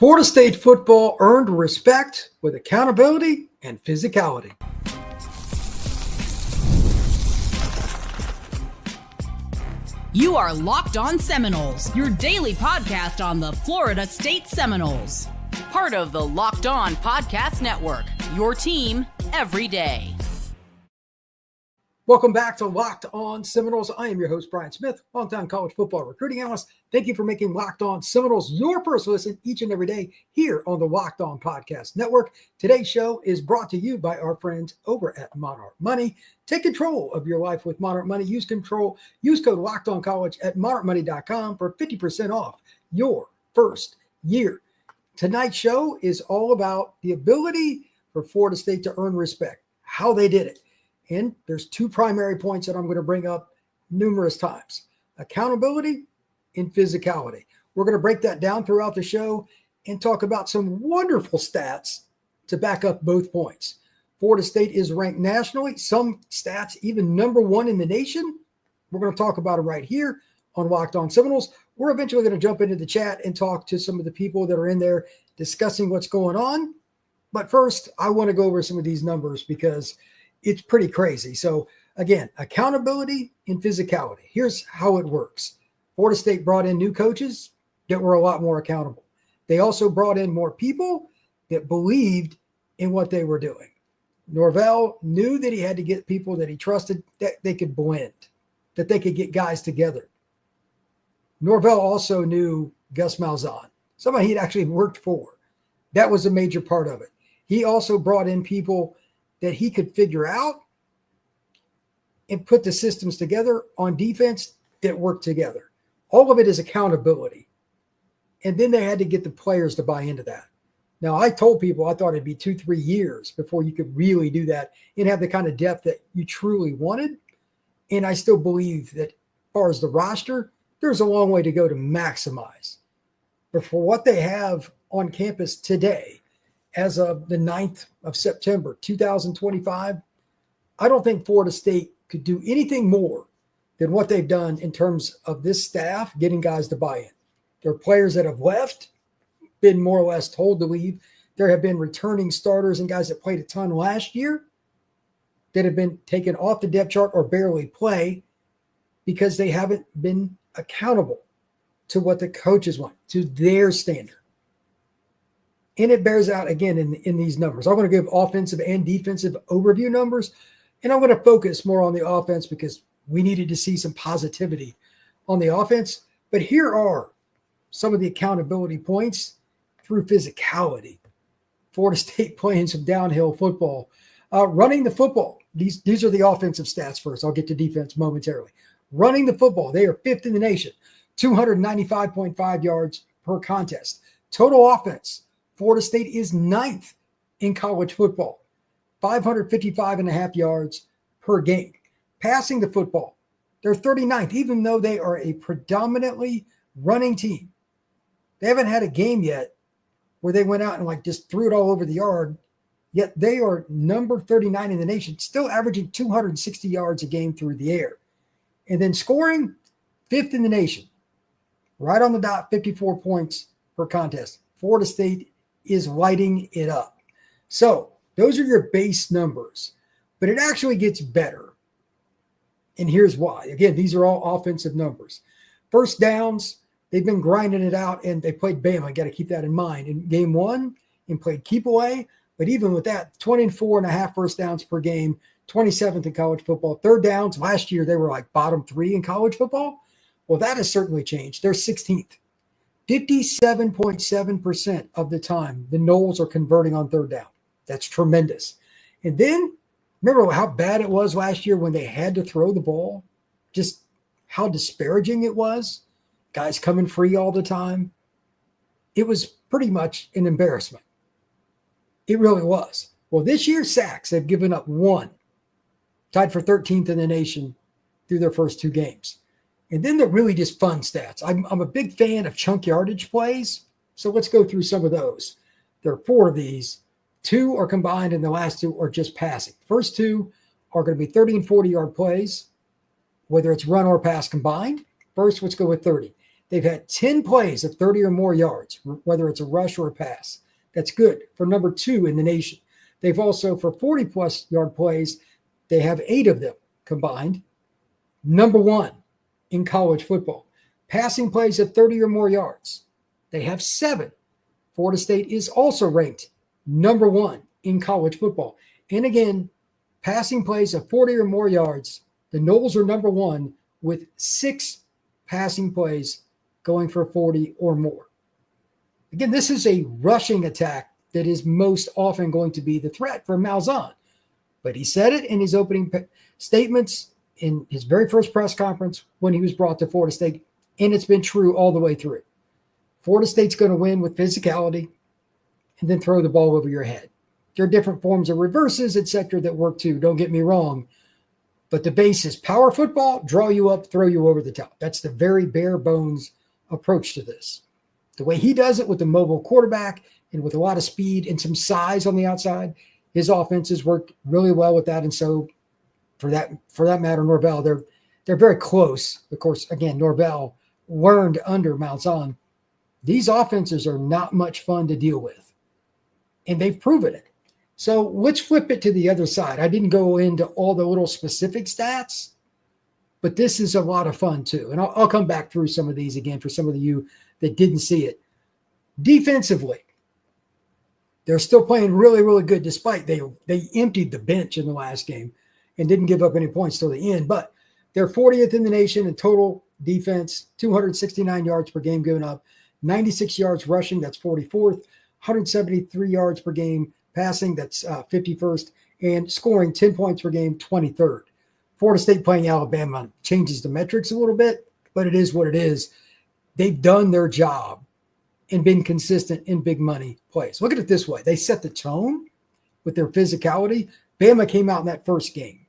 Florida State football earned respect with accountability and physicality. You are Locked On Seminoles, your daily podcast on the Florida State Seminoles. Part of the Locked On Podcast Network, your team every day. Welcome back to Locked On Seminoles. I am your host, Brian Smith, longtime college football recruiting analyst. Thank you for making Locked On Seminoles your first listen each and every day here on the Locked On Podcast Network. Today's show is brought to you by our friends over at Monarch Money. Take control of your life with Monarch Money. Use code LOCKEDONCollege at monarchmoney.com for 50% off your first year. Tonight's show is all about the ability for Florida State to earn respect, how they did it. And there's two primary points that I'm going to bring up numerous times: accountability and physicality. We're going to break that down throughout the show and talk about some wonderful stats to back up both points. Florida State is ranked nationally, some stats even number one in the nation. We're going to talk about it right here on Locked On Seminoles. We're eventually going to jump into the chat and talk to some of the people that are in there discussing what's going on. But first, I want to go over some of these numbers because it's pretty crazy. So again, accountability and physicality. Here's how it works. Florida State brought in new coaches that were a lot more accountable. They also brought in more people that believed in what they were doing. Norvell knew that he had to get people that he trusted, that they could blend, that they could get guys together. Norvell also knew Gus Malzahn, somebody he'd actually worked for. That was a major part of it. He also brought in people that he could figure out and put the systems together on defense that work together. All of it is accountability. And then they had to get the players to buy into that. Now, I told people I thought it'd be 2-3 years before you could really do that and have the kind of depth that you truly wanted. And I still believe that as far as the roster, there's a long way to go to maximize. But for what they have on campus today, as of the 9th of September, 2025, I don't think Florida State could do anything more than what they've done in terms of this staff getting guys to buy in. There are players that have left, been more or less told to leave. There have been returning starters and guys that played a ton last year that have been taken off the depth chart or barely play because they haven't been accountable to what the coaches want, to their standard. And it bears out, again, in these numbers. I'm going to give offensive and defensive overview numbers, and I'm going to focus more on the offense because we needed to see some positivity on the offense. But here are some of the accountability points through physicality. Florida State playing some downhill football. Running the football. These are the offensive stats first. I'll get to defense momentarily. Running the football. They are fifth in the nation. 295.5 yards per contest. Total offense. Florida State is ninth in college football, 555.5 yards per game. Passing the football, they're 39th, even though they are a predominantly running team. They haven't had a game yet where they went out and just threw it all over the yard, yet they are number 39 in the nation, still averaging 260 yards a game through the air. And then scoring, fifth in the nation, right on the dot, 54 points per contest. Florida State is lighting it up. So those are your base numbers, but it actually gets better. And here's why. Again, these are all offensive numbers. First downs, they've been grinding it out, and they played Bama. I got to keep that in mind. In game one, and played keep away. But even with that, 24.5 first downs per game, 27th in college football. Third downs, last year they were bottom 3 in college football. Well, that has certainly changed. They're 16th. 57.7% of the time, the Noles are converting on third down. That's tremendous. And then, remember how bad it was last year when they had to throw the ball? Just how disparaging it was? Guys coming free all the time. It was pretty much an embarrassment. It really was. Well, this year, sacks have given up 1, tied for 13th in the nation through their first 2 games. And then the really just fun stats. I'm a big fan of chunk yardage plays, so let's go through some of those. There are 4 of these. 2 are combined, and the last 2 are just passing. First 2 are going to be 30 and 40-yard plays, whether it's run or pass combined. First, let's go with 30. They've had 10 plays of 30 or more yards, whether it's a rush or a pass. That's good for number 2 in the nation. They've also, for 40-plus yard plays, they have 8 of them combined. Number 1 in college football. Passing plays of 30 or more yards, they have 7. Florida State is also ranked number 1 in college football. And again, passing plays of 40 or more yards, the Noles are number 1 with 6 passing plays going for 40 or more. Again, this is a rushing attack that is most often going to be the threat for Malzahn. But he said it in his opening statements in his very first press conference when he was brought to Florida State, and it's been true all the way through. Florida State's going to win with physicality and then throw the ball over your head. There are different forms of reverses, etc., that work too, don't get me wrong. But the base is power football, draw you up, throw you over the top. That's the very bare bones approach to this. The way he does it with the mobile quarterback and with a lot of speed and some size on the outside, his offenses work really well with that. And so for that matter, Norvell, they're very close. Of course, again, Norvell learned under Malzahn. These offenses are not much fun to deal with, and they've proven it. So let's flip it to the other side. I didn't go into all the little specific stats, but this is a lot of fun too. And I'll come back through some of these again for some of you that didn't see it. Defensively, they're still playing really, really good despite they emptied the bench in the last game and didn't give up any points till the end. But they're 40th in the nation in total defense, 269 yards per game given up, 96 yards rushing, that's 44th, 173 yards per game passing, that's 51st, and scoring 10 points per game, 23rd. Florida State playing Alabama changes the metrics a little bit, but it is what it is. They've done their job and been consistent in big money plays. Look at it this way. They set the tone with their physicality. Bama came out in that first game.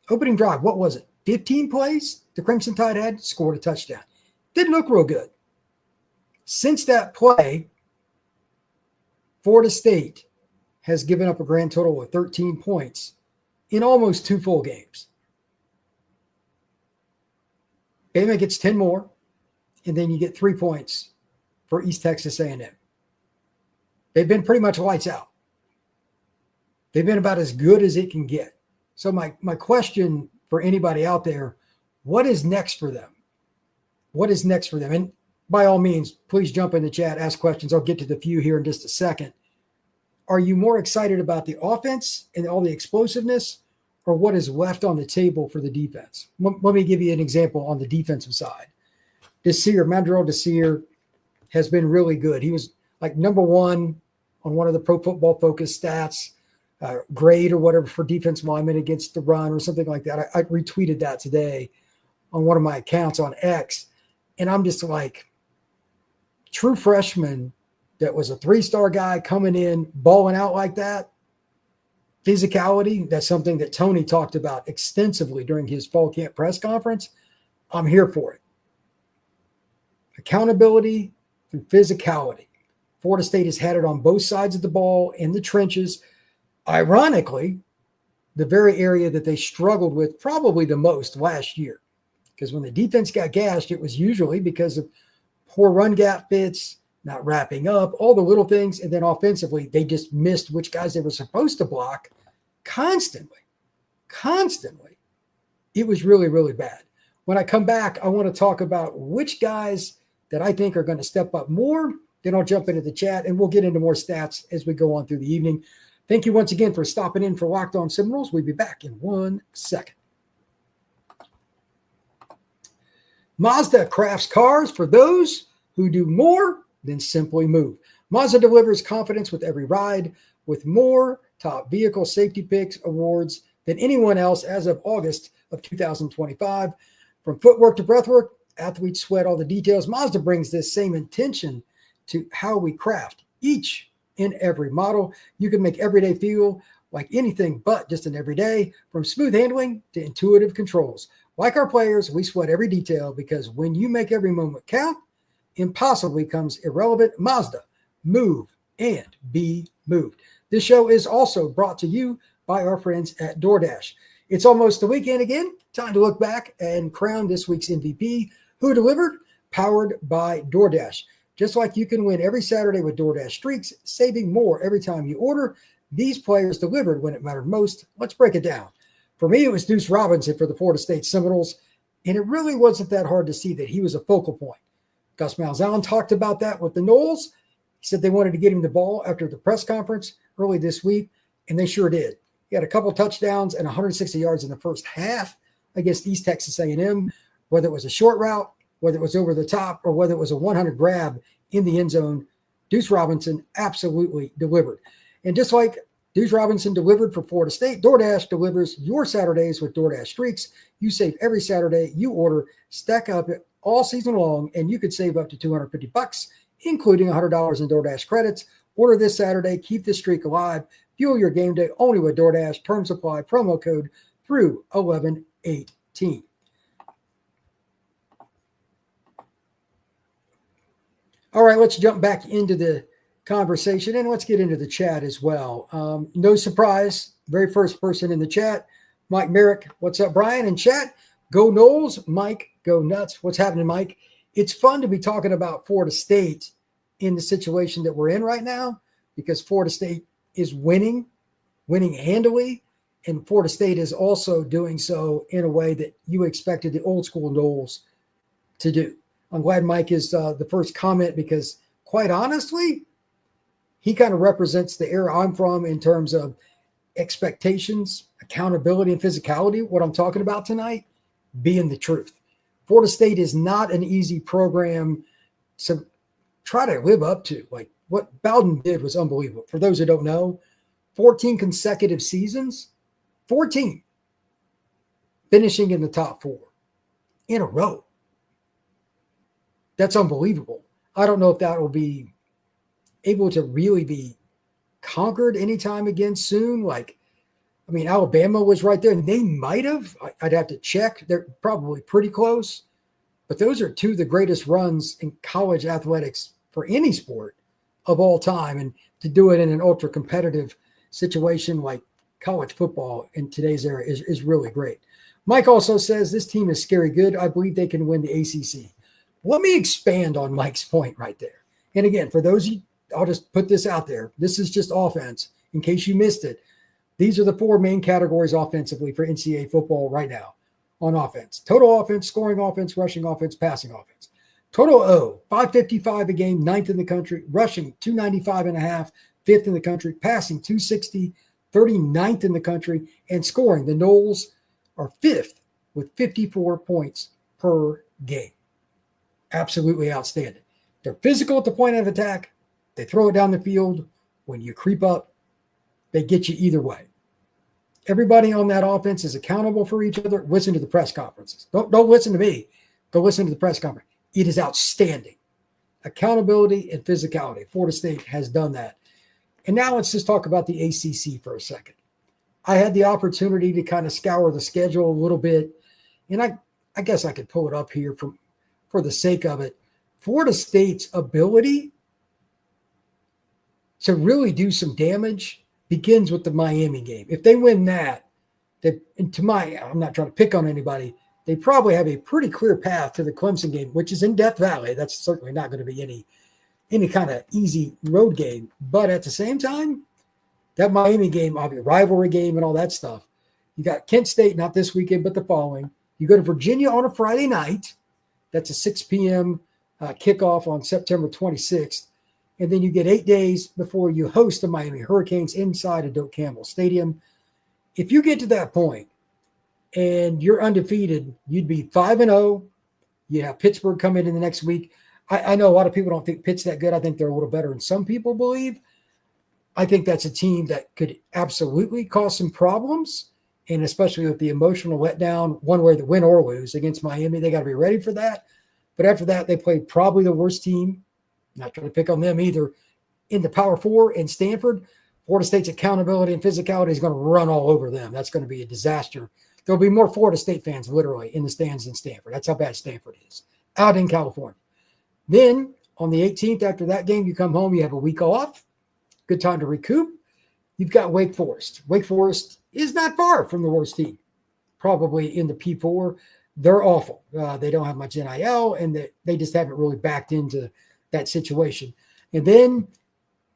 Opening drive, what was it? 15 plays the Crimson Tide had, scored a touchdown. Didn't look real good. Since that play, Florida State has given up a grand total of 13 points in almost 2 full games. Bama gets 10 more, and then you get 3 points for East Texas A&M. They've been pretty much lights out. They've been about as good as it can get. So my question for anybody out there, what is next for them? What is next for them? And by all means, please jump in the chat, ask questions. I'll get to the few here in just a second. Are you more excited about the offense and all the explosiveness, or what is left on the table for the defense? Let me give you an example on the defensive side. Mandrell Desir has been really good. He was like number 1 on one of the Pro Football Focus stats, grade or whatever for defensive linemen against the run or something like that. I retweeted that today on one of my accounts on X. And I'm just like, true freshman that was a 3-star guy coming in, balling out like that. Physicality, that's something that Tony talked about extensively during his fall camp press conference. I'm here for it. Accountability through physicality. Florida State has had it on both sides of the ball in the trenches. Ironically, the very area that they struggled with probably the most last year. Because when the defense got gashed, it was usually because of poor run gap fits, not wrapping up, all the little things. And then offensively, they just missed which guys they were supposed to block constantly. It was really, really bad. When I come back, I want to talk about which guys that I think are going to step up more. Then I'll jump into the chat and we'll get into more stats as we go on through the evening. Thank you once again for stopping in for Locked On Seminoles. We'll be back in 1 second. Mazda crafts cars for those who do more than simply move. Mazda delivers confidence with every ride, with more top vehicle safety picks awards than anyone else as of August of 2025. From footwork to breathwork, athletes sweat all the details. Mazda brings this same intention to how we craft each and every model. You can make every day feel like anything but just an everyday, from smooth handling to intuitive controls. Like our players, we sweat every detail because when you make every moment count, impossible becomes irrelevant. Mazda, move and be moved. This show is also brought to you by our friends at DoorDash. It's almost the weekend again. Time to look back and crown this week's MVP. Who delivered? powered by DoorDash. Just like you can win every Saturday with DoorDash Streaks, saving more every time you order, these players delivered when it mattered most. Let's break it down. For me, it was Deuce Robinson for the Florida State Seminoles, and it really wasn't that hard to see that he was a focal point. Gus Malzahn talked about that with the Noles. He said they wanted to get him the ball after the press conference early this week, and they sure did. He had a couple touchdowns and 160 yards in the first half against East Texas A&M, whether it was a short route, whether it was over the top, or whether it was a 100 grab in the end zone. Deuce Robinson absolutely delivered. And just like Deuce Robinson delivered for Florida State, DoorDash delivers your Saturdays with DoorDash Streaks. You save every Saturday you order, stack up all season long, and you could save up to $250, including $100 in DoorDash credits. Order this Saturday. Keep the streak alive. Fuel your game day only with DoorDash. Terms apply. Promo code through 11/18. All right, let's jump back into the conversation and let's get into the chat as well. No surprise, very first person in the chat, Mike Merrick. What's up, Brian? In chat, go Noles. Mike, go nuts. What's happening, Mike? It's fun to be talking about Florida State in the situation that we're in right now because Florida State is winning handily, and Florida State is also doing so in a way that you expected the old school Noles to do. I'm glad Mike is the first comment because, quite honestly, he kind of represents the era I'm from in terms of expectations, accountability, and physicality. What I'm talking about tonight being the truth. Florida State is not an easy program to try to live up to. Like what Bowden did was unbelievable. For those who don't know, 14 consecutive seasons, 14, finishing in the top 4 in a row. That's unbelievable. I don't know if that will be able to really be conquered anytime again soon. Like, I mean, Alabama was right there, and they might have. I'd have to check. They're probably pretty close. But those are two of the greatest runs in college athletics for any sport of all time. And to do it in an ultra-competitive situation like college football in today's era is really great. Mike also says, this team is scary good. I believe they can win the ACC. Let me expand on Mike's point right there. And again, for those of you, I'll just put this out there. This is just offense. In case you missed it, these are the 4 main categories offensively for NCAA football right now on offense. Total offense, scoring offense, rushing offense, passing offense. Total O, 555 a game, 9th in the country. Rushing, 295.5, 5th in the country. Passing, 260, 39th in the country. And scoring, the Noles are 5th with 54 points per game. Absolutely outstanding. They're physical at the point of attack. They throw it down the field. When you creep up, they get you either way. Everybody on that offense is accountable for each other. Listen to the press conferences. Don't listen to me. Go listen to the press conference. It is outstanding. Accountability and physicality. Florida State has done that. And now let's just talk about the ACC for a second. I had the opportunity to kind of scour the schedule a little bit, and I guess I could pull it up here for the sake of it. Florida State's ability to really do some damage begins with the Miami game. If they win that, I'm not trying to pick on anybody, they probably have a pretty clear path to the Clemson game, which is in Death Valley. That's certainly not going to be any kind of easy road game. But at the same time, that Miami game, obviously rivalry game and all that stuff. You got Kent State, not this weekend, but the following. You go to Virginia on a Friday night. That's a 6 p.m. Kickoff on September 26th. And then you get 8 days before you host the Miami Hurricanes inside of Doak Campbell Stadium. If you get to that point and you're undefeated, you'd be 5-0. You have Pittsburgh come in the next week. I know a lot of people don't think Pitt's that good. I think they're a little better than some people believe. I think that's a team that could absolutely cause some problems, and especially with the emotional letdown, one way to win or lose against Miami, they got to be ready for that. But after that, they played probably the worst team, not trying to pick on them either, in the Power Four in Stanford. Florida State's accountability and physicality is going to run all over them. That's going to be a disaster. There'll be more Florida State fans literally in the stands in Stanford. That's how bad Stanford is, out in California. Then on the 18th, after that game, you come home, you have a week off. Good time to recoup. You've got Wake Forest. Wake Forest is not far from the worst team, probably in the P4. they're awful. They don't have much NIL, and they just haven't really backed into that situation. And then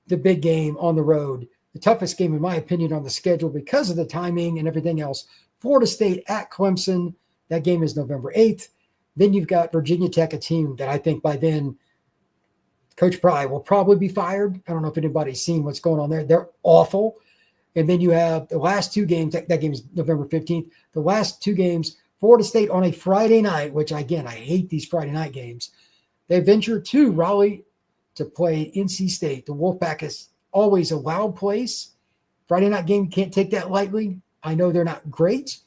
the big game on the road, the toughest game, in my opinion, on the schedule because of the timing and everything else. Florida State at Clemson. That game is November 8th. Then you've got Virginia Tech, a team that I think by then Coach Pry will probably be fired. I don't know if anybody's seen what's going on there. They're awful. And then you have the last two games. That game is November 15th. The last two games, Florida State on a Friday night, which, again, I hate these Friday night games. They venture to Raleigh to play NC State. The Wolfpack is always a loud place. Friday night game, you can't take that lightly. I know they're not great,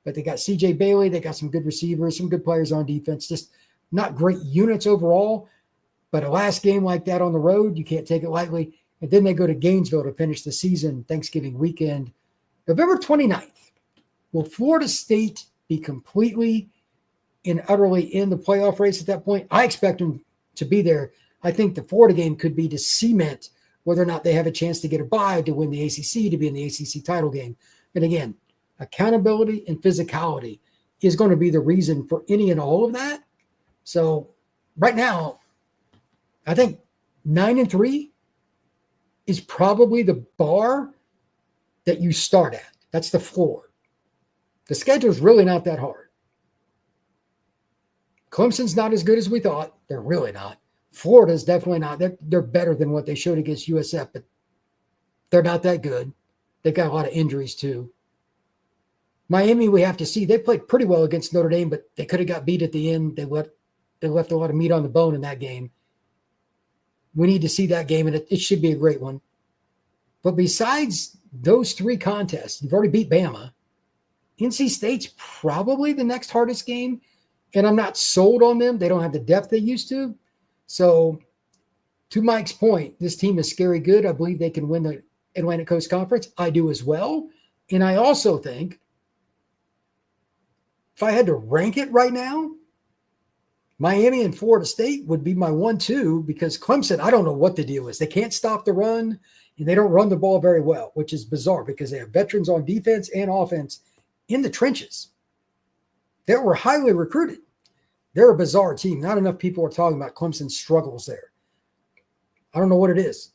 but they got C.J. Bailey. They got some good receivers, some good players on defense. Just not great units overall. But a last game like that on the road, you can't take it lightly. And then they go to Gainesville to finish the season, Thanksgiving weekend. November 29th, will Florida State be completely and utterly in the playoff race at that point? I expect them to be there. I think the Florida game could be to cement whether or not they have a chance to get a bye to win the ACC, to be in the ACC title game. And again, accountability and physicality is going to be the reason for any and all of that. So right now, I think 9-3 is probably the bar that you start at. That's the floor. The schedule is really not that hard. Clemson's not as good as we thought. They're really not. Florida's definitely not. They're better than what they showed against USF, but they're not that good. They've got a lot of injuries too. Miami, we have to see. They played pretty well against Notre Dame, but they could have got beat at the end. They left a lot of meat on the bone in that game. We need to see that game, and it should be a great one. But besides those three contests, you've already beat Bama. NC State's probably the next hardest game, and I'm not sold on them. They don't have the depth they used to. So, to Mike's point, this team is scary good. I believe they can win the Atlantic Coast Conference. I do as well. And I also think if I had to rank it right now, Miami and Florida State would be my 1-2 because Clemson, I don't know what the deal is. They can't stop the run, and they don't run the ball very well, which is bizarre because they have veterans on defense and offense in the trenches. They were highly recruited. They're a bizarre team. Not enough people are talking about Clemson's struggles there. I don't know what it is.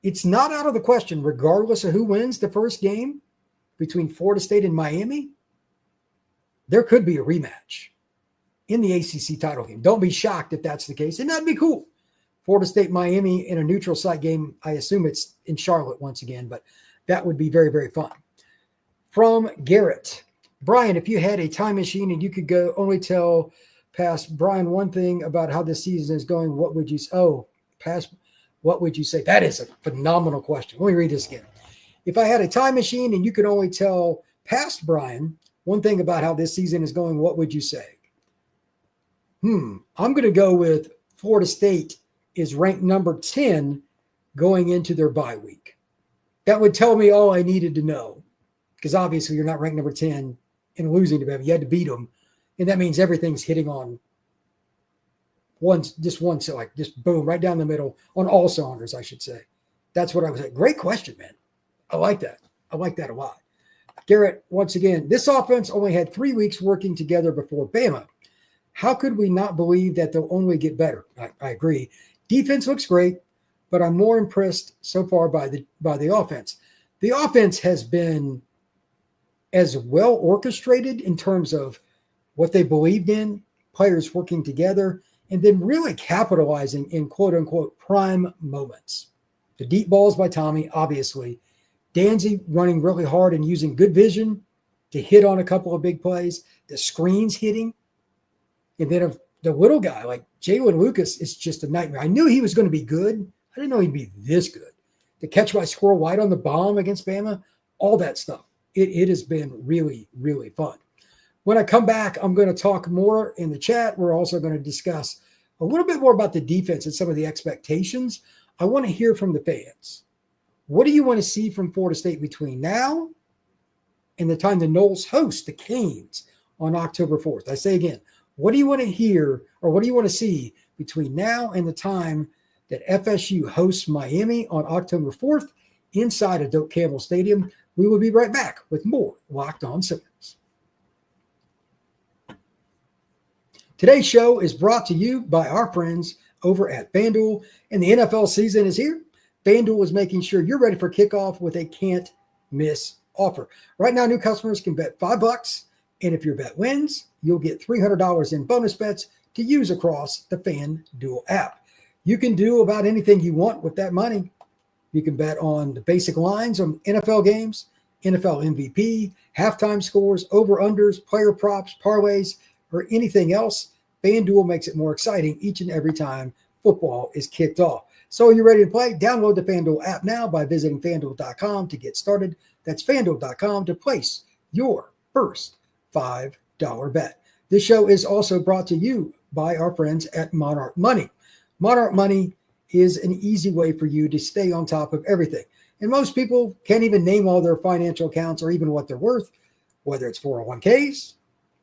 It's not out of the question, regardless of who wins the first game between Florida State and Miami, there could be a rematch in the ACC title game. Don't be shocked if that's the case, and that'd be cool. Florida State, Miami in a neutral site game. I assume it's in Charlotte once again, but that would be very, very fun. From Garrett, Brian, if you had a time machine and you could go only tell past Brian one thing about how this season is going, what would you say? What would you say? That is a phenomenal question. Let me read this again. If I had a time machine and you could only tell past Brian one thing about how this season is going, what would you say? I'm going to go with Florida State is ranked number 10 going into their bye week. That would tell me all I needed to know because obviously you're not ranked number 10 and losing to them. You had to beat them. And that means everything's hitting on just boom, right down the middle on all cylinders, I should say. That's what I was saying. Great question, man. I like that. I like that a lot. Garrett, once again, this offense only had 3 weeks working together before Bama. How could we not believe that they'll only get better? I agree. Defense looks great, but I'm more impressed so far by the offense. The offense has been as well orchestrated in terms of what they believed in, players working together, and then really capitalizing in quote-unquote prime moments. The deep balls by Tommy, obviously. Danzy running really hard and using good vision to hit on a couple of big plays. The screens hitting. And then if the little guy like Jalen Lucas is just a nightmare. I knew he was going to be good. I didn't know he'd be this good. The catch by Squirrel White on the bomb against Bama, all that stuff. It has been really, really fun. When I come back, I'm going to talk more in the chat. We're also going to discuss a little bit more about the defense and some of the expectations. I want to hear from the fans. What do you want to see from Florida State between now and the time the Noles host the Canes on October 4th? I say again, what do you want to hear or what do you want to see between now and the time that FSU hosts Miami on October 4th inside of Doak Campbell Stadium? We will be right back with more Locked On Seminoles. Today's show is brought to you by our friends over at FanDuel, and the NFL season is here. FanDuel is making sure you're ready for kickoff with a can't-miss offer. Right now, new customers can bet $5, and if your bet wins, you'll get $300 in bonus bets to use across the FanDuel app. You can do about anything you want with that money. You can bet on the basic lines on NFL games, NFL MVP, halftime scores, over-unders, player props, parlays, or anything else. FanDuel makes it more exciting each and every time football is kicked off. So are you ready to play? Download the FanDuel app now by visiting FanDuel.com to get started. That's FanDuel.com to place your first $5 bet. This show is also brought to you by our friends at Monarch Money. Monarch Money is an easy way for you to stay on top of everything. And most people can't even name all their financial accounts or even what they're worth, whether it's 401ks,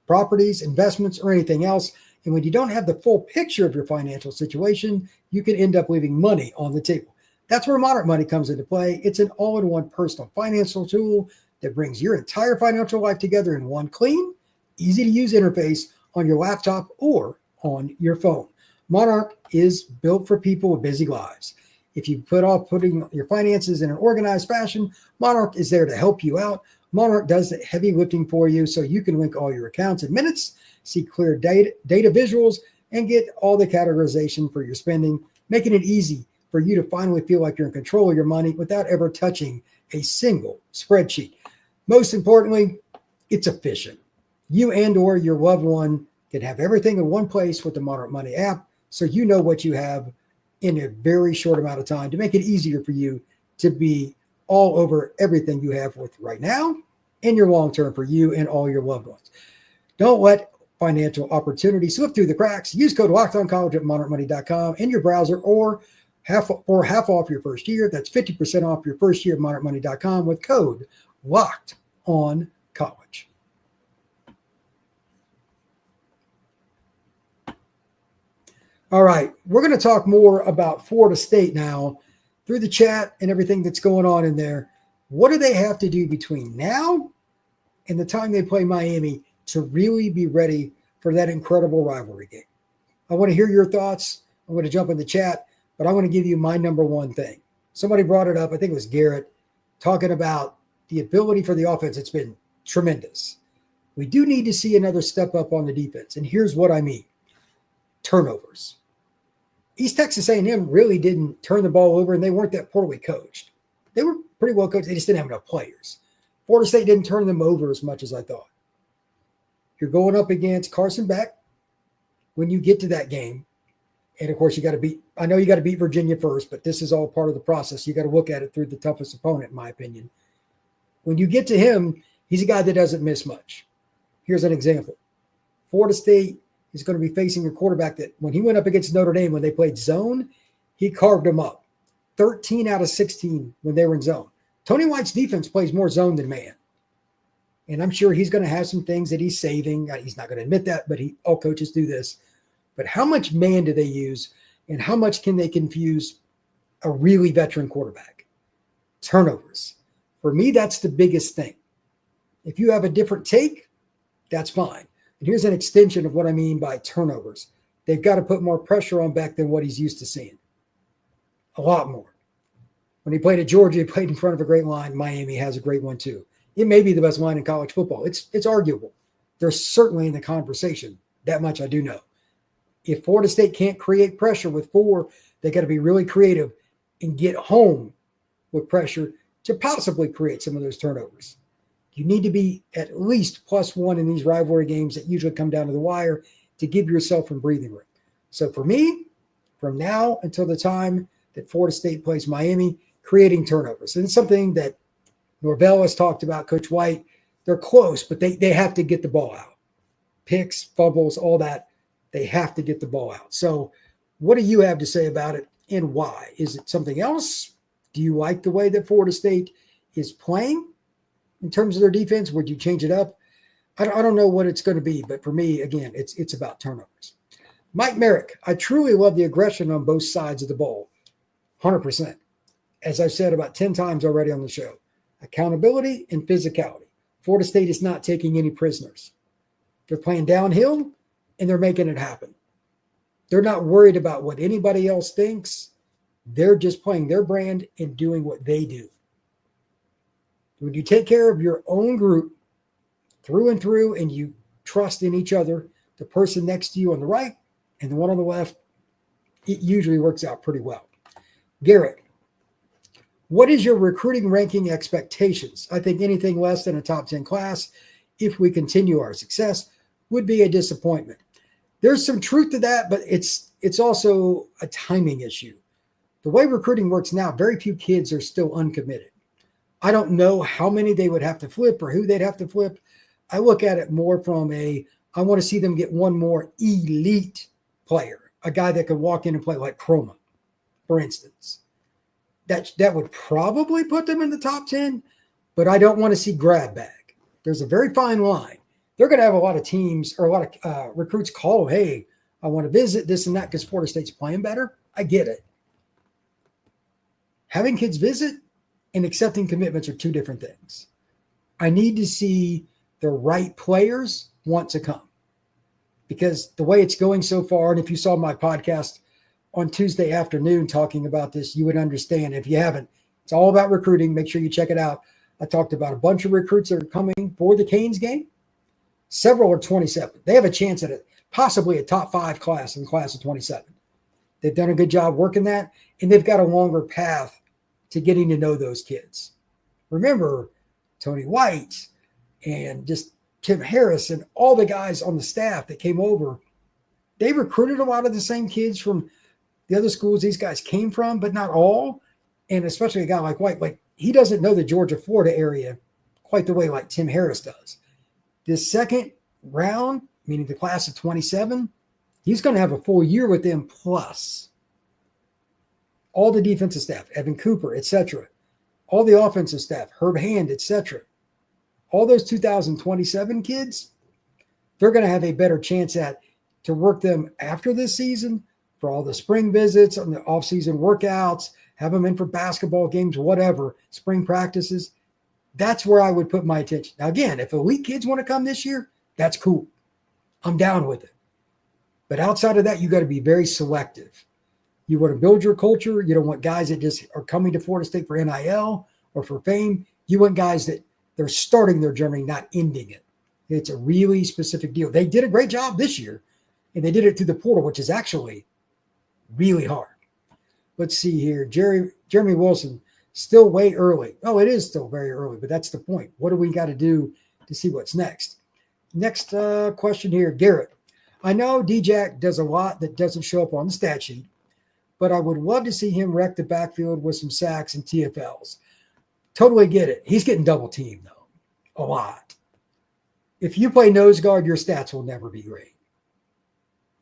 properties, investments, or anything else. And when you don't have the full picture of your financial situation, you can end up leaving money on the table. That's where Monarch Money comes into play. It's an all-in-one personal financial tool that brings your entire financial life together in one clean, easy-to-use interface on your laptop or on your phone. Monarch is built for people with busy lives. If you put off putting your finances in an organized fashion, Monarch is there to help you out. Monarch does the heavy lifting for you so you can link all your accounts in minutes, see clear data visuals, and get all the categorization for your spending, making it easy for you to finally feel like you're in control of your money without ever touching a single spreadsheet. Most importantly, it's efficient. You and or your loved one can have everything in one place with the Monarch Money app, so you know what you have in a very short amount of time to make it easier for you to be all over everything you have with right now and your long term for you and all your loved ones. Don't let financial opportunity slip through the cracks. Use code LOCKEDONCollege at monarchmoney.com in your browser or half off your first year. That's 50% off your first year at monarchmoney.com with code LOCKEDONCollege. All right, we're going to talk more about Florida State now through the chat and everything that's going on in there. What do they have to do between now and the time they play Miami to really be ready for that incredible rivalry game? I want to hear your thoughts. I'm going to jump in the chat, but I want to give you my number one thing. Somebody brought it up. I think it was Garrett talking about the ability for the offense. It's been tremendous. We do need to see another step up on the defense. And here's what I mean. Turnovers. East Texas A&M really didn't turn the ball over, and they weren't that poorly coached. They were pretty well coached. They just didn't have enough players. Florida State didn't turn them over as much as I thought. You're going up against Carson Beck when you get to that game. And, of course, you got to beat – I know you got to beat Virginia first, but this is all part of the process. You got to look at it through the toughest opponent, in my opinion. When you get to him, he's a guy that doesn't miss much. Here's an example. Florida State is going to be facing a quarterback that when he went up against Notre Dame when they played zone, he carved them up. 13 out of 16 when they were in zone. Tony White's defense plays more zone than man. And I'm sure he's going to have some things that he's saving. He's not going to admit that, but all coaches do this. But how much man do they use, and how much can they confuse a really veteran quarterback? Turnovers. For me, that's the biggest thing. If you have a different take, that's fine. And here's an extension of what I mean by turnovers. They've got to put more pressure on Beck than what he's used to seeing. A lot more. When he played at Georgia, he played in front of a great line. Miami has a great one too. It may be the best line in college football. It's arguable. They're certainly in the conversation. That much I do know. If Florida State can't create pressure with 4, they got to be really creative and get home with pressure to possibly create some of those turnovers. You need to be at least +1 in these rivalry games that usually come down to the wire to give yourself some breathing room. So for me, from now until the time that Florida State plays Miami, creating turnovers. And it's something that Norvell has talked about, Coach White. They're close, but they have to get the ball out. Picks, fumbles, all that. They have to get the ball out. So what do you have to say about it and why? Is it something else? Do you like the way that Florida State is playing in terms of their defense? Would you change it up? I don't know what it's going to be, but for me, again, it's about turnovers. Mike Merrick, I truly love the aggression on both sides of the ball. 100%. As I've said about 10 times already on the show, accountability and physicality. Florida State is not taking any prisoners. They're playing downhill. and they're making it happen. They're not worried about what anybody else thinks. They're just playing their brand and doing what they do. When you take care of your own group through and through and you trust in each other, the person next to you on the right and the one on the left, it usually works out pretty well. Garrett, what is your recruiting ranking expectations? I think anything less than a top 10 class, if we continue our success, would be a disappointment. There's some truth to that, but it's also a timing issue. The way recruiting works now, very few kids are still uncommitted. I don't know how many they would have to flip or who they'd have to flip. I look at it more from I want to see them get one more elite player, a guy that could walk in and play like Chroma, for instance. That would probably put them in the top 10, but I don't want to see grab bag. There's a very fine line. They're going to have a lot of teams or a lot of recruits call, hey, I want to visit this and that because Florida State's playing better. I get it. Having kids visit and accepting commitments are two different things. I need to see the right players want to come because the way it's going so far, and if you saw my podcast on Tuesday afternoon talking about this, you would understand. If you haven't, it's all about recruiting. Make sure you check it out. I talked about a bunch of recruits that are coming for the Canes game. Several are 27. They have a chance at possibly a top 5 class in the class of 27. They've done a good job working that, and they've got a longer path to getting to know those kids. Remember, Tony White and just Tim Harris and all the guys on the staff that came over, they recruited a lot of the same kids from the other schools these guys came from, but not all. And especially a guy like White, like he doesn't know the Georgia, Florida area quite the way like Tim Harris does. This second round, meaning the class of 27, he's going to have a full year with them plus all the defensive staff, Evan Cooper, etc., all the offensive staff, Herb Hand, etc. All those 2027 kids, they're going to have a better chance to work them after this season for all the spring visits and the off-season workouts, have them in for basketball games, whatever, spring practices. That's where I would put my attention. Now, again, if elite kids want to come this year, that's cool. I'm down with it. But outside of that, you got to be very selective. You want to build your culture. You don't want guys that just are coming to Florida State for NIL or for fame. You want guys that they're starting their journey, not ending it. It's a really specific deal. They did a great job this year, and they did it through the portal, which is actually really hard. Let's see here. Jeremy Wilson, still way early. Oh, it is still very early, but that's the point. What do we got to do to see what's next? Next question here, Garrett. I know D-Jack does a lot that doesn't show up on the stat sheet, but I would love to see him wreck the backfield with some sacks and TFLs. Totally get it. He's getting double teamed, though, a lot. If you play nose guard, your stats will never be great.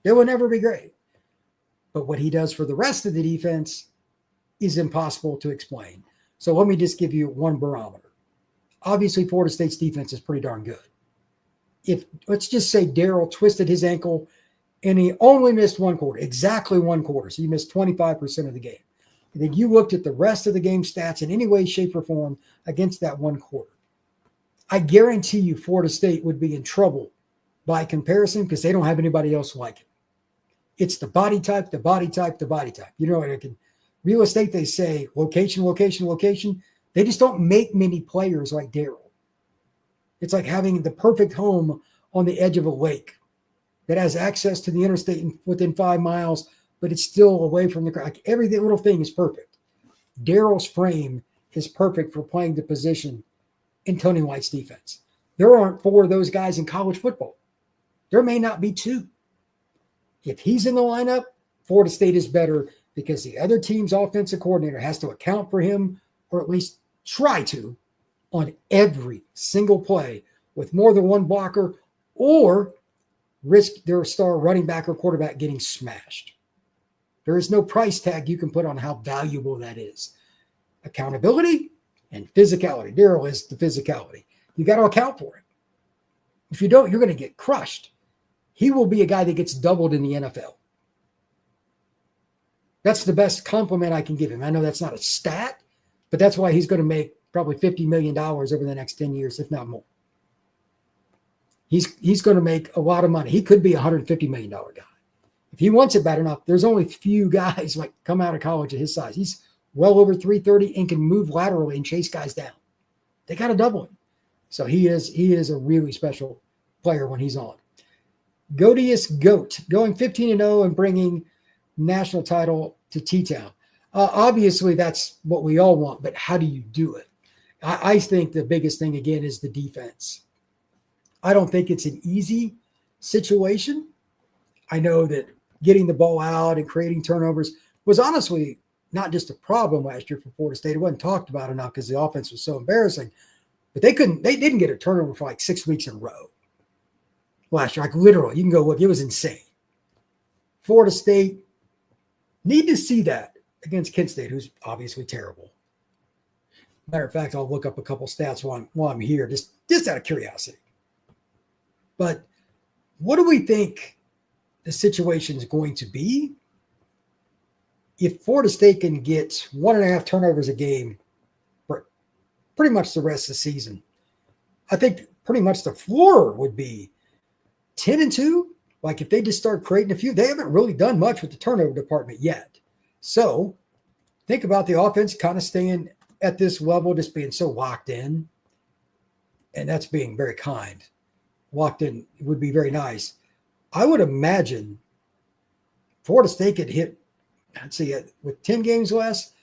They will never be great. But what he does for the rest of the defense is impossible to explain. So let me just give you one barometer. Obviously, Florida State's defense is pretty darn good. If let's just say Darryl twisted his ankle and he only missed one quarter, exactly one quarter. So you missed 25% of the game. And then you looked at the rest of the game stats in any way, shape, or form against that one quarter. I guarantee you Florida State would be in trouble by comparison because they don't have anybody else like it. It's the body type, the body type, the body type. You know, in real estate, they say location, location, location. They just don't make many players like Darryl. It's like having the perfect home on the edge of a lake that has access to the interstate within 5 miles, but it's still away from the crowd. Like every little thing is perfect. Darryl's frame is perfect for playing the position in Tony White's defense. There aren't 4 of those guys in college football. There may not be 2. If he's in the lineup, Florida State is better because the other team's offensive coordinator has to account for him or at least try to on every single play with more than one blocker or risk their star running back or quarterback getting smashed. There is no price tag you can put on how valuable that is. Accountability and physicality. Darryl is the physicality. You got to account for it. If you don't, you're going to get crushed. He will be a guy that gets doubled in the NFL. That's the best compliment I can give him. I know that's not a stat, but that's why he's going to make probably $50 million over the next 10 years, if not more. he's going to make a lot of money. He could be a $150 million guy. If he wants it bad enough, there's only few guys like come out of college at his size. He's well over 330 and can move laterally and chase guys down. They got to double him. So he is a really special player when he's on. Goatiest GOAT, going 15-0 and bringing national title to T-Town. Obviously, that's what we all want, but how do you do it? I think the biggest thing, again, is the defense. I don't think it's an easy situation. I know that getting the ball out and creating turnovers was honestly not just a problem last year for Florida State. It wasn't talked about enough because the offense was so embarrassing. But they didn't get a turnover for like 6 weeks in a row last year. Like literally, you can go look, it was insane. Florida State need to see that against Kent State, who's obviously terrible. Matter of fact, I'll look up a couple stats while I'm here, just out of curiosity. But what do we think the situation is going to be if Florida State can get 1.5 turnovers a game for pretty much the rest of the season? I think pretty much the floor would be 10-2. Like if they just start creating a few, they haven't really done much with the turnover department yet. So think about the offense kind of staying at this level, just being so locked in. And that's being very kind. Locked in would be very nice. I would imagine Florida State could hit, I'd say with 10 games left,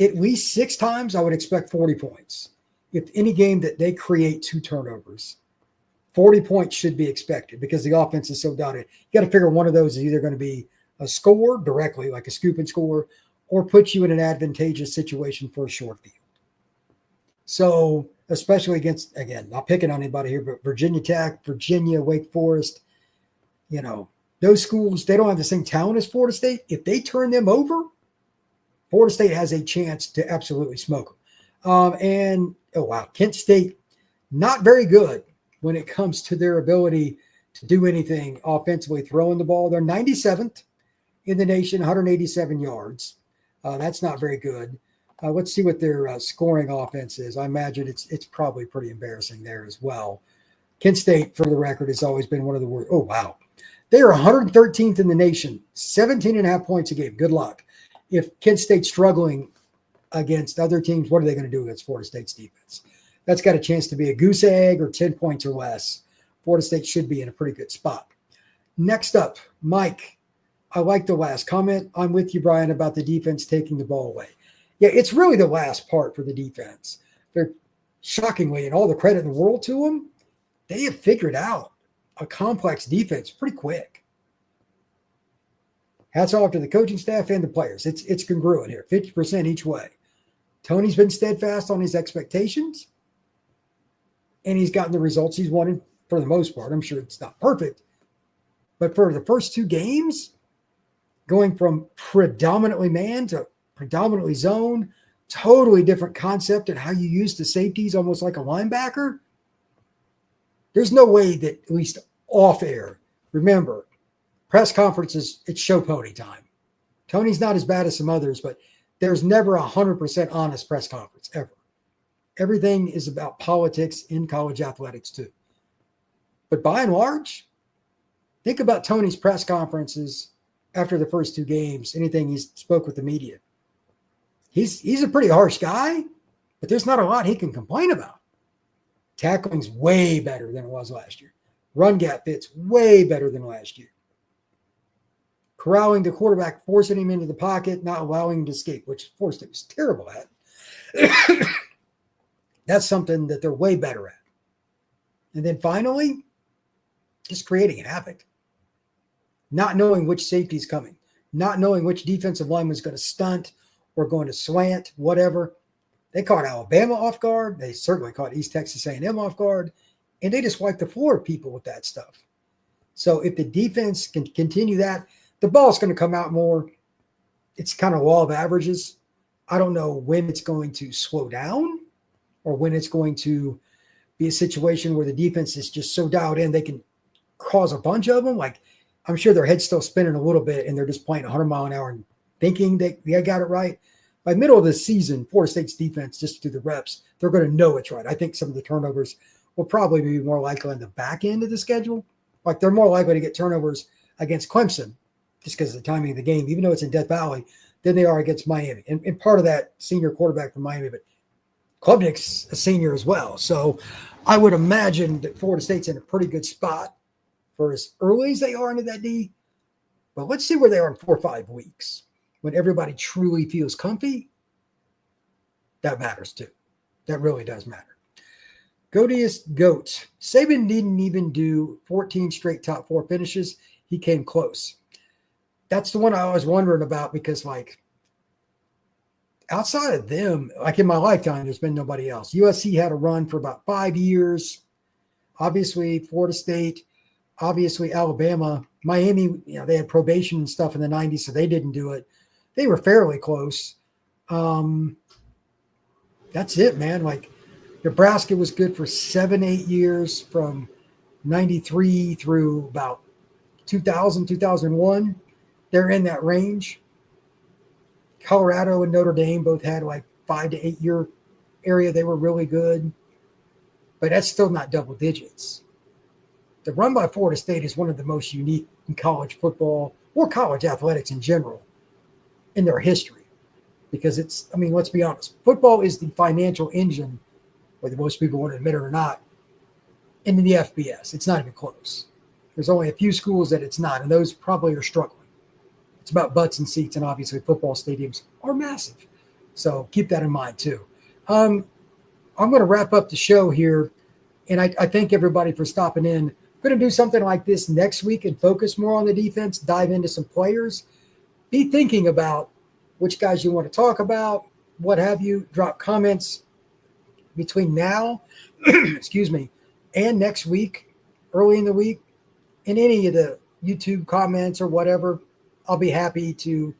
at least 6 times, I would expect 40 points. If any game that they create 2 turnovers, 40 points should be expected because the offense is so dominant. You got to figure one of those is either going to be a score directly, like a scoop and score, or put you in an advantageous situation for a short field. So, especially against, again, not picking on anybody here, but Virginia Tech, Virginia, Wake Forest, those schools, they don't have the same talent as Florida State. If they turn them over, Florida State has a chance to absolutely smoke them. Kent State, not very good when it comes to their ability to do anything offensively throwing the ball. They're 97th in the nation, 187 yards. That's not very good. Let's see what their scoring offense is. I imagine it's probably pretty embarrassing there as well. Kent State, for the record, has always been one of the worst. Oh, wow. They are 113th in the nation, 17.5 points a game. Good luck. If Kent State's struggling against other teams, what are they going to do against Florida State's defense? That's got a chance to be a goose egg or 10 points or less. Florida State should be in a pretty good spot. Next up, Mike. I like the last comment. I'm with you, Brian, about the defense taking the ball away. Yeah, it's really the last part for the defense. They're shockingly, and all the credit in the world to them, they have figured out a complex defense pretty quick. Hats off to the coaching staff and the players. It's congruent here, 50% each way. Tony's been steadfast on his expectations, and he's gotten the results he's wanted for the most part. I'm sure it's not perfect, but for the first 2 games, going from predominantly man to predominantly zone, totally different concept and how you use the safeties, almost like a linebacker. There's no way that, at least off air, remember, press conferences, it's show pony time. Tony's not as bad as some others, but there's never 100% honest press conference, ever. Everything is about politics in college athletics too. But by and large, think about Tony's press conferences after the first 2 games, anything he spoke with the media. He's a pretty harsh guy, but there's not a lot he can complain about. Tackling's way better than it was last year. Run gap fits way better than last year. Corralling the quarterback, forcing him into the pocket, not allowing him to escape, which Florida State was terrible at. That's something that they're way better at. And then finally, just creating havoc. Not knowing which safety is coming. Not knowing which defensive lineman is going to stunt or going to slant, whatever. They caught Alabama off guard. They certainly caught East Texas A&M off guard. And they just wiped the floor of people with that stuff. So if the defense can continue that, the ball's going to come out more. It's kind of law of averages. I don't know when it's going to slow down or when it's going to be a situation where the defense is just so dialed in they can cause a bunch of them. Like, I'm sure their head's still spinning a little bit and they're just playing 100 mile an hour and thinking they got it right. By middle of the season, Florida State's defense, just to do the reps, they're going to know it's right. I think some of the turnovers will probably be more likely on the back end of the schedule. Like they're more likely to get turnovers against Clemson just because of the timing of the game, even though it's in Death Valley, than they are against Miami. And part of that senior quarterback from Miami, but Klubnik's a senior as well. So I would imagine that Florida State's in a pretty good spot for as early as they are into that D. But let's see where they are in 4 or 5 weeks when everybody truly feels comfy. That matters too. That really does matter. Goatiest GOAT. Saban didn't even do 14 straight top 4 finishes. He came close. That's the one I was wondering about because, like, outside of them, like in my lifetime, there's been nobody else. USC had a run for about 5 years. Obviously, Florida State, obviously Alabama. Miami, they had probation and stuff in the 90s, so they didn't do it. They were fairly close. That's it, man. Like, Nebraska was good for 7-8 years from 93 through about 2000, 2001. They're in that range. Colorado and Notre Dame both had like 5 to 8 year area. They were really good, but that's still not double digits. The run by Florida State is one of the most unique in college football or college athletics in general in their history because let's be honest. Football is the financial engine, whether most people want to admit it or not, in the FBS. It's not even close. There's only a few schools that it's not, and those probably are struggling. It's about butts and seats, and obviously football stadiums are massive. So keep that in mind too. I'm going to wrap up the show here, and I thank everybody for stopping in. I'm going to do something like this next week and focus more on the defense, dive into some players. Be thinking about which guys you want to talk about, what have you. Drop comments between now, and next week, early in the week, in any of the YouTube comments or whatever. I'll be happy to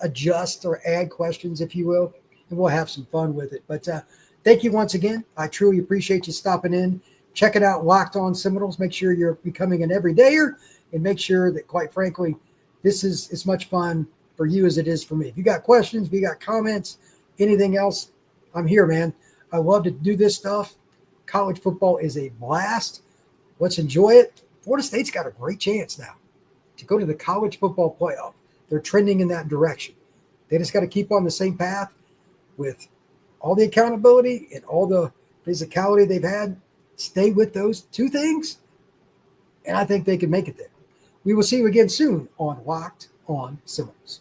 adjust or add questions, if you will, and we'll have some fun with it. But thank you once again. I truly appreciate you stopping in. Check it out, Locked On Seminoles. Make sure you're becoming an everydayer and make sure that, quite frankly, this is as much fun for you as it is for me. If you got questions, if you got comments, anything else, I'm here, man. I love to do this stuff. College football is a blast. Let's enjoy it. Florida State's got a great chance now to go to the college football playoff. They're trending in that direction. They just got to keep on the same path with all the accountability and all the physicality they've had. Stay with those 2 things, and I think they can make it there. We will see you again soon on Locked On Seminoles.